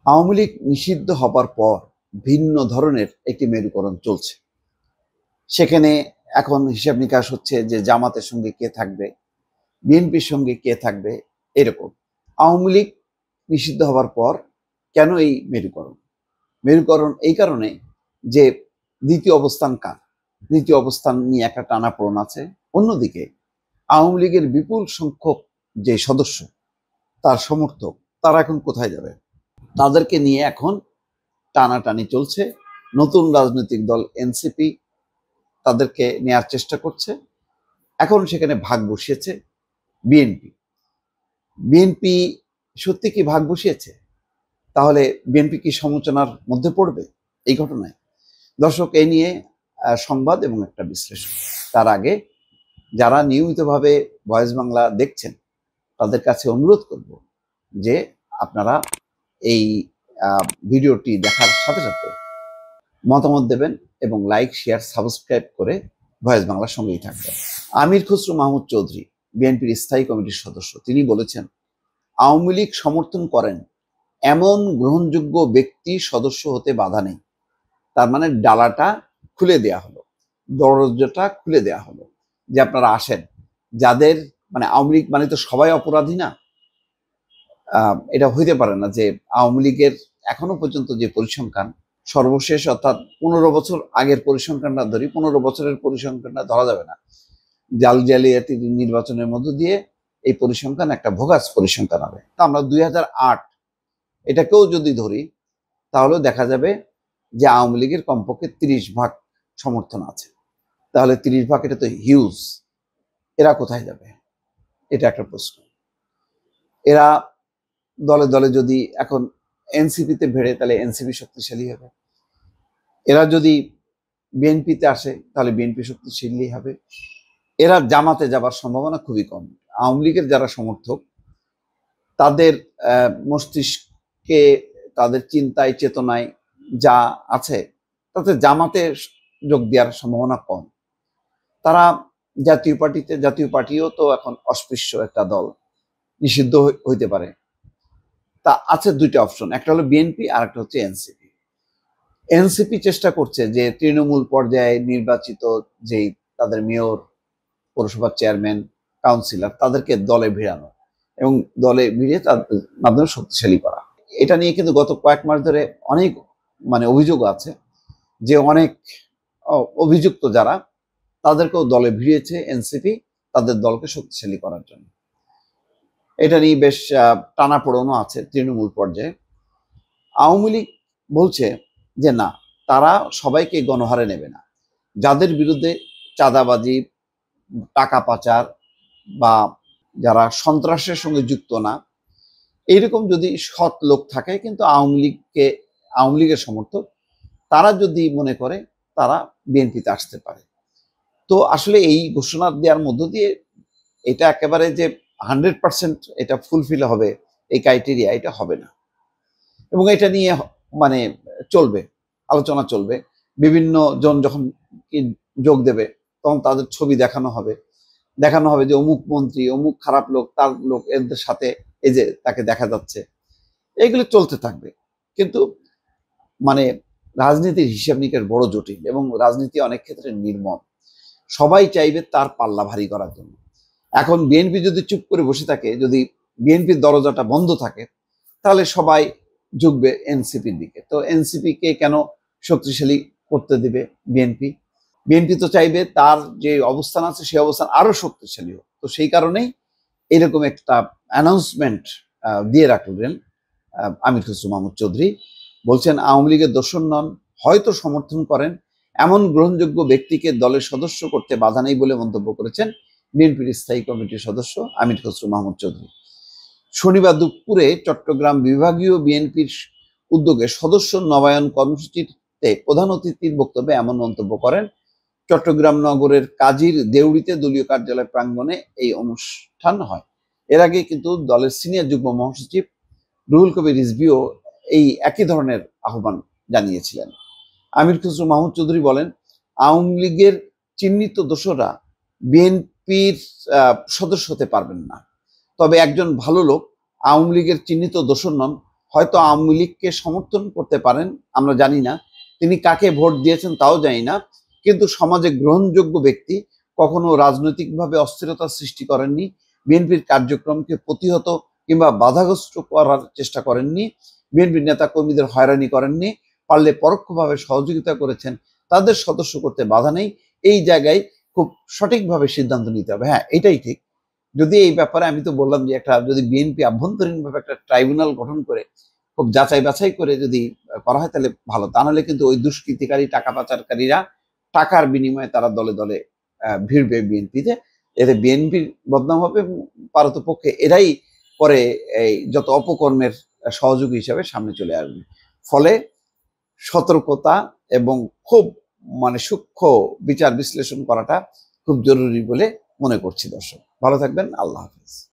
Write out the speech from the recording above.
আওয়ামী লীগ নিষিদ্ধ হবার পর ভিন্ন ধরনের একটি মেরুকরণ চলছে। সেখানে এখন হিসাব নিকাশ হচ্ছে যে জামাতের সঙ্গে কে থাকবে, বিএনপির সঙ্গে কে থাকবে, এরকম। আওয়ামী লীগ নিষিদ্ধ হবার পর কেন এই মেরুকরণ? মেরুকরণ এই কারণে যে দ্বিতীয় অবস্থান কার, দ্বিতীয় অবস্থান নিয়ে একটা টানাপোড়েন আছে। অন্যদিকে আওয়ামী লীগের বিপুল সংখ্যক যে সদস্য, তার সমর্থক, তারা এখন কোথায় যাবে? তাদেরকে নিয়ে এখন টানাটানি চলছে। নতুন রাজনৈতিক দল এনসিপি তাদেরকে নেয়ার চেষ্টা করছে। এখন সেখানে ভাগ বসিয়েছে বিএনপি। বিএনপি সত্যি কি ভাগ বসিয়েছে? তাহলে বিএনপি কি সমালোচনার মধ্যে পড়বে এই ঘটনায়? দর্শক, এই নিয়ে সংবাদ এবং একটা বিশ্লেষণ। তার আগে যারা নিয়মিতভাবে ভয়েস বাংলা দেখছেন তাদের কাছে অনুরোধ করব যে আপনারা এই ভিডিওটি দেখার সাথে সাথে মতামত দেবেন এবং লাইক, শেয়ার, সাবস্ক্রাইব করে ভয়েস বাংলার সঙ্গেই থাকবেন। আমির খসরু মাহমুদ চৌধুরী, বিএনপির স্থায়ী কমিটির সদস্য, তিনি বলেছেন, আওয়ামী লীগ সমর্থন করেন এমন গ্রহণযোগ্য ব্যক্তি সদস্য হতে বাধা নেই। তার মানে ডালাটা খুলে দেয়া হলো, দরজাটা খুলে দেয়া হলো যে আপনারা আসেন। যাদের মানে আওয়ামী লীগ মানে তো সবাই অপরাধী না। এটা হইতে পারে না যে আওয়ামী লীগের এখনো পর্যন্ত যে পরিসংখ্যান, সর্বশেষ অর্থাৎ 15 বছর আগের পরিসংখ্যানটা ধরি, 15 বছরের পরিসংখ্যানটা ধরা যাবে না। জালিয়াতি নির্বাচনের মধ্য দিয়ে এই পরিসংখ্যান একটা ভোগাস পরিসংখ্যান হবে। তা আমরা 2008 এটাকেও যদি ধরি তাহলে দেখা যাবে যে আওয়ামী লীগের কমপক্ষে 30% সমর্থন আছে। তাহলে 30%, এটা তো হিউজ। এরা কোথায় যাবে? এটা একটা প্রশ্ন। এরা দলে দলে যদি এখন এনসিপিতে ভেড়ে তাহলে এনসিপি শক্তিশালী হবে। এরা যদি বিএনপিতে আসে তাহলে বিএনপি শক্তিশালী হবে। এরা জামাতে যাবার সম্ভাবনা খুবই কম। আওয়ামী লীগের যারা সমর্থক, তাদের মস্তিষ্কে, তাদের চিন্তায় চেতনায় যা আছে তাতে জামাতে যোগ দেওয়ার সম্ভাবনা কম। তারা জাতীয় পার্টিও তো এখন অস্পৃশ্য একটা দল, নিষিদ্ধ হইতে পারে। তা আছে দুইটা অপশন, একটা হলো বিএনপি আর একটা হচ্ছে এনসিপি। এনসিপি চেষ্টা করছে যে তৃণমূল পর্যায়ে নির্বাচিত যেই তাদের মেয়র, পৌরসভার চেয়ারম্যান, কাউন্সিলর, তাদেরকে দলে ভিড়ানো এবং দলে ভিড়িয়ে তাদের মাধ্যমে শক্তিশালী করা। এটা নিয়ে কিন্তু গত কয়েক মাস ধরে অনেক অভিযোগ আছে যে অনেক অভিযুক্ত যারা, তাদেরকেও দলে ভিড়িয়েছে এনসিপি তাদের দলকে শক্তিশালী করার জন্য। এটা নিয়ে বেশ টানাপোড়েনও আছে তৃণমূল পর্যায়ে। আওয়ামী লীগ বলছে যে না, তারা সবাইকে গণহারে নেবে না। যাদের বিরুদ্ধে চাঁদাবাজি, টাকা পাচার বা যারা সন্ত্রাসের সঙ্গে যুক্ত না, এইরকম যদি সৎ লোক থাকে, কিন্তু আওয়ামী লীগের সমর্থক, তারা যদি মনে করে তারা বিএনপিতে আসতে পারে। তো আসলে এই ঘোষণা দেওয়ার মধ্য দিয়ে এটা একেবারে যে 100% এটা ফুলফিল হবে এই ক্রাইটেরিয়া, এটা হবে না। এবং এটা নিয়ে চলবে, আলোচনা চলবে। বিভিন্ন জন যখন যোগ দেবে তখন তাদের ছবি দেখানো হবে যে অমুক মন্ত্রী, অমুক খারাপ লোক, তার লোক, এদের সাথে এই যে তাকে দেখা যাচ্ছে। এইগুলো চলতে থাকবে। কিন্তু রাজনীতির হিসাব নিকাশ বড় জটিল এবং রাজনীতি অনেক ক্ষেত্রে নির্মম। সবাই চাইবে তার পাল্লা ভারী করার জন্য। এখন বিএনপি যদি চুপ করে বসে থাকে, যদি বিএনপির দরজাটা বন্ধ থাকে, তাহলে সবাই ঝুঁকবে এনসিপির দিকে। তো এনসিপি কে কেন শক্তিশালী করতে দিবে বিএনপি? বিএনপি তো চাইবে তার যে অবস্থান আছে সেই অবস্থান আরো শক্তিশালী হোক। তো সেই কারণেই এরকম একটা অ্যানাউন্সমেন্ট দিয়ে রাখলেন আমির খসরু মাহমুদ চৌধুরী। বলছেন, আওয়ামী লীগের দোসর নন, হয়তো সমর্থন করেন এমন গ্রহণযোগ্য ব্যক্তিকে দলের সদস্য করতে বাধা নেই বলে মন্তব্য করেছেন বিএনপির স্থায়ী কমিটির সদস্য আমির খসরু মাহমুদ চৌধুরী। শনিবার দুপুরে চট্টগ্রাম বিভাগীয় বিএনপির উদ্যোগে সদস্য নবায়ন কর্মসূচিতে প্রধান অতিথির বক্তব্যে এমন মন্তব্য করেন। চট্টগ্রাম নগরের কাজীর দেউড়িতে দলীয় কার্যালয় প্রাঙ্গণে এই অনুষ্ঠান হয়। এর আগে কিন্তু দলের সিনিয়র যুগ্ম মহাসচিব রুহুল কবির রিজভীও এই একই ধরনের আহ্বান জানিয়েছিলেন। আমির খসরু মাহমুদ চৌধুরী বলেন, আওয়ামী লীগের চিহ্নিত দোসররা বিএনপির সদস্য হতে পারবেন না। তবে একজন ভালো লোক আওয়ামী লীগের চিহ্নিত দোসর নন, হয়তো আওয়ামী লীগকে সমর্থন করতে পারেন, আমরা জানি না, তিনি কাকে ভোট দিয়েছেন তাও জানি না, কিন্তু সমাজে গ্রহণযোগ্য ব্যক্তি, কখনো রাজনৈতিকভাবে অস্থিরতা সৃষ্টি করেননি, বিএনপির কার্যক্রমকে প্রতিহত কিংবা বাধাগ্রস্ত করার চেষ্টা করেননি, বিএনপির নেতা কর্মীদের হয়রানি করেননি, পারলে পরোক্ষভাবে সহযোগিতা করেছেন, তাদের সদস্য করতে বাধা নেই। এই জায়গায় খুব সঠিকভাবে সিদ্ধান্ত নিতে হবে। হ্যাঁ, এটাই ঠিক। যদি এই ব্যাপারে আমি তো বললাম যে একটা যদি বিএনপি আভ্যন্তরীণভাবে একটা ট্রাইব্যুনাল গঠন করে খুব যাচাই বাছাই করে যদি করা হয় তাহলে ভালো। তা নাহলে কিন্তু ওই দুষ্কৃতিকারী, টাকা পাচারকারীরা টাকার বিনিময়ে তারা দলে দলে ভিড়বে বিএনপিতে। এতে বিএনপির বদনাম হবে, পারতপক্ষে এরাই পরে এই যত অপকর্মের সহযোগী হিসাবে সামনে চলে আসবে। ফলে সতর্কতা এবং খুব সূক্ষ্ম বিচার বিশ্লেষণ করাটা খুব জরুরি বলে মনে করছি। দর্শক ভালো থাকবেন, আল্লাহ হাফেজ।